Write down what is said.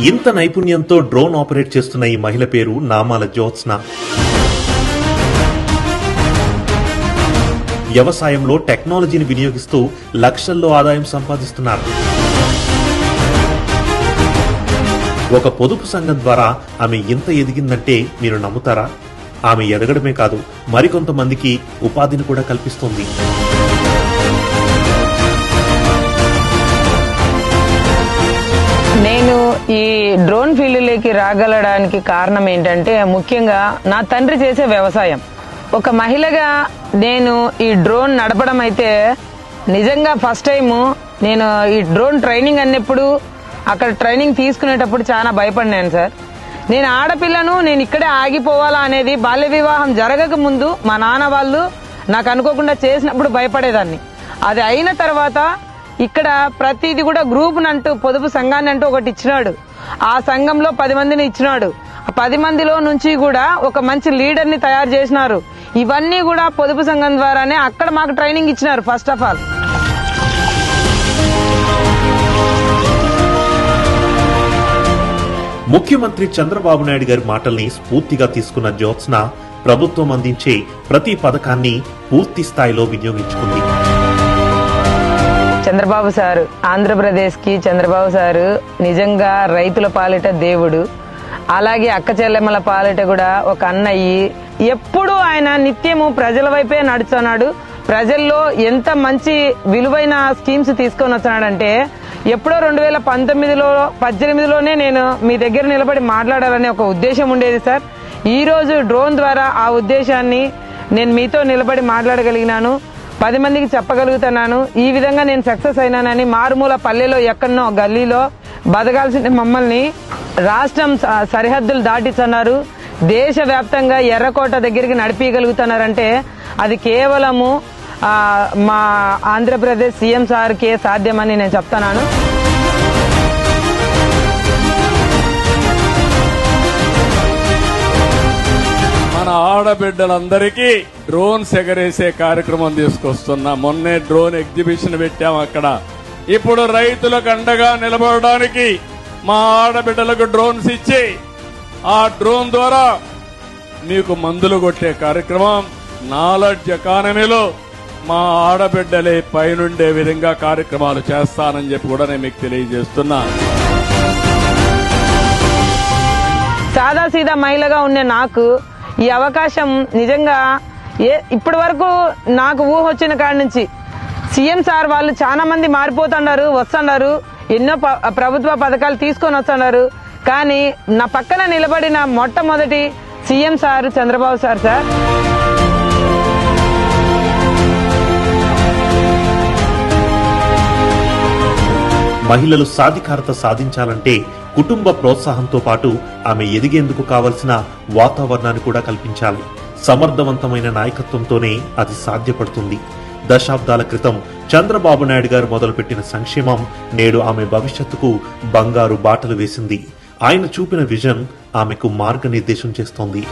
ఇంత నైపుణ్యంతో drone operate చేస్తున్న ఈ మహిళ పేరు నామాల జ్యోత్స్న. వ్యవసాయంలో టెక్నాలజీని వినియోగిస్తూ లక్షల్లో ఆదాయం సంపాదిస్తున్నారు. ఒక పొదుపు సంఘం ద్వారా ఆమె ఇంత ఎదిగిందంటే మీరు నమ్ముతారా? ఆమె ఎదగడమే కాదు, మరికొంతమందికి ఉపాధిని కూడా కల్పిస్తుంది. నేను ఈ డ్రోన్ ఫీల్డ్లోకి రాగలడానికి కారణం ఏంటంటే, ముఖ్యంగా నా తండ్రి చేసే వ్యవసాయం. ఒక మహిళగా నేను ఈ డ్రోన్ నడపడం అయితే నిజంగా ఫస్ట్ టైం నేను ఈ డ్రోన్ ట్రైనింగ్ అన్నప్పుడు అక్కడ ట్రైనింగ్ తీసుకునేటప్పుడు చాలా భయపడినాను సార్. నేను ఆడపిల్లను, నేను ఇక్కడే ఆగిపోవాలా అనేది బాల్య వివాహం జరగక ముందు మా నాన్న వాళ్ళు నాకు అనుకోకుండా చేసినప్పుడు భయపడేదాన్ని. అది అయిన తర్వాత ఇక్కడ ప్రతిది కూడా గ్రూప్ నంటూ పొదుపు సంఘాన్ని అంటూ ఒకటి ఇచ్చినాడు. ఆ సంఘంలో 10 మందిని ఇచ్చినాడు. ఆ 10 మందిలో నుంచి కూడా ఒక మంచి లీడర్ ని తయారు చేసినారు. ఇవన్నీ కూడా పొదుపు సంఘం ద్వారానే అక్కడ మాకు ట్రైనింగ్ ఇచ్చినారు. ఫస్ట్ ఆఫ్ ఆల్ ముఖ్యమంత్రి చంద్రబాబు నాయుడు గారి మాటల్ని స్ఫూర్తిగా తీసుకున్న జ్యోత్స్న ప్రభుత్వం అందించే ప్రతి పథకాన్ని పూర్తి స్థాయిలో వినియోగించుకుంది. చంద్రబాబు సారు, ఆంధ్రప్రదేశ్ కి చంద్రబాబు సారు నిజంగా రైతుల పాలిట దేవుడు. అలాగే అక్క చెల్లెమ్మల పాలిట కూడా ఒక అన్నయ్యి. ఎప్పుడూ ఆయన నిత్యము ప్రజల వైపే నడుచున్నాడు. ప్రజల్లో ఎంత మంచి విలువైన స్కీమ్స్ తీసుకొని వస్తున్నాడంటే, ఎప్పుడో 2019లో 18లోనే నేను మీ దగ్గర నిలబడి మాట్లాడాలనే ఒక ఉద్దేశం ఉండేది సార్. ఈ రోజు డ్రోన్ ద్వారా ఆ ఉద్దేశాన్ని నేను మీతో నిలబడి మాట్లాడగలిగినాను, 10 మందికి చెప్పగలుగుతున్నాను. ఈ విధంగా నేను సక్సెస్ అయినానని మారుమూల పల్లెలో ఎక్కడనో గల్లీలో బతకాల్సిన మమ్మల్ని రాష్ట్రం సరిహద్దులు దాటిస్తున్నారు. దేశవ్యాప్తంగా ఎర్రకోట దగ్గరికి నడిపించగలుగుతున్నారంటే అది కేవలము మా ఆంధ్రప్రదేశ్ సీఎం సార్కే సాధ్యమని నేను చెప్తున్నాను. మన ఆడబిడ్డలందరికీ డ్రోన్స్ ఎగరేసే కార్యక్రమం తీసుకొస్తున్నా. మొన్నే డ్రోన్ ఎగ్జిబిషన్ పెట్టాం అక్కడ. ఇప్పుడు రైతులకు అండగా నిలబడడానికి మా ఆడబిడ్డలకు డ్రోన్స్ ఇచ్చి ఆ డ్రోన్ ద్వారా మీకు మందులు కొట్టే కార్యక్రమం నాలెడ్జ్ ఎకానమీలో మా ఆడబిడ్డలే పైనుండే విధంగా కార్యక్రమాలు చేస్తానని చెప్పి కూడా నేను మీకు తెలియజేస్తున్నా. సాదాసీదా మహిళగా ఉండే నాకు ఈ అవకాశం నిజంగా ఇప్పటి వరకు నాకు ఊహ వచ్చిన కాడి నుంచి సీఎం సార్ వాళ్ళు చాలా మంది మారిపోతున్నారు, వస్తున్నారు, ఎన్నో ప్రభుత్వ పథకాలు తీసుకొని వస్తున్నారు. కానీ నా పక్కన నిలబడిన మొట్టమొదటి సీఎం సార్ చంద్రబాబు సార్. మహిళలు సాధికారత సాధించాలంటే కుటుంబ ప్రోత్సాహంతో పాటు ఆమె ఎదిగేందుకు కావలసిన వాతావరణాన్ని కూడా కల్పించాలి. సమర్థవంతమైన నాయకత్వంతోనే అది సాధ్యపడుతుంది. దశాబ్దాల క్రితం చంద్రబాబు నాయుడు గారు మొదలుపెట్టిన సంక్షేమం నేడు ఆమె భవిష్యత్తుకు బంగారు బాటలు వేసింది. ఆయన చూపిన విజన్ ఆమెకు మార్గనిర్దేశం చేస్తోంది.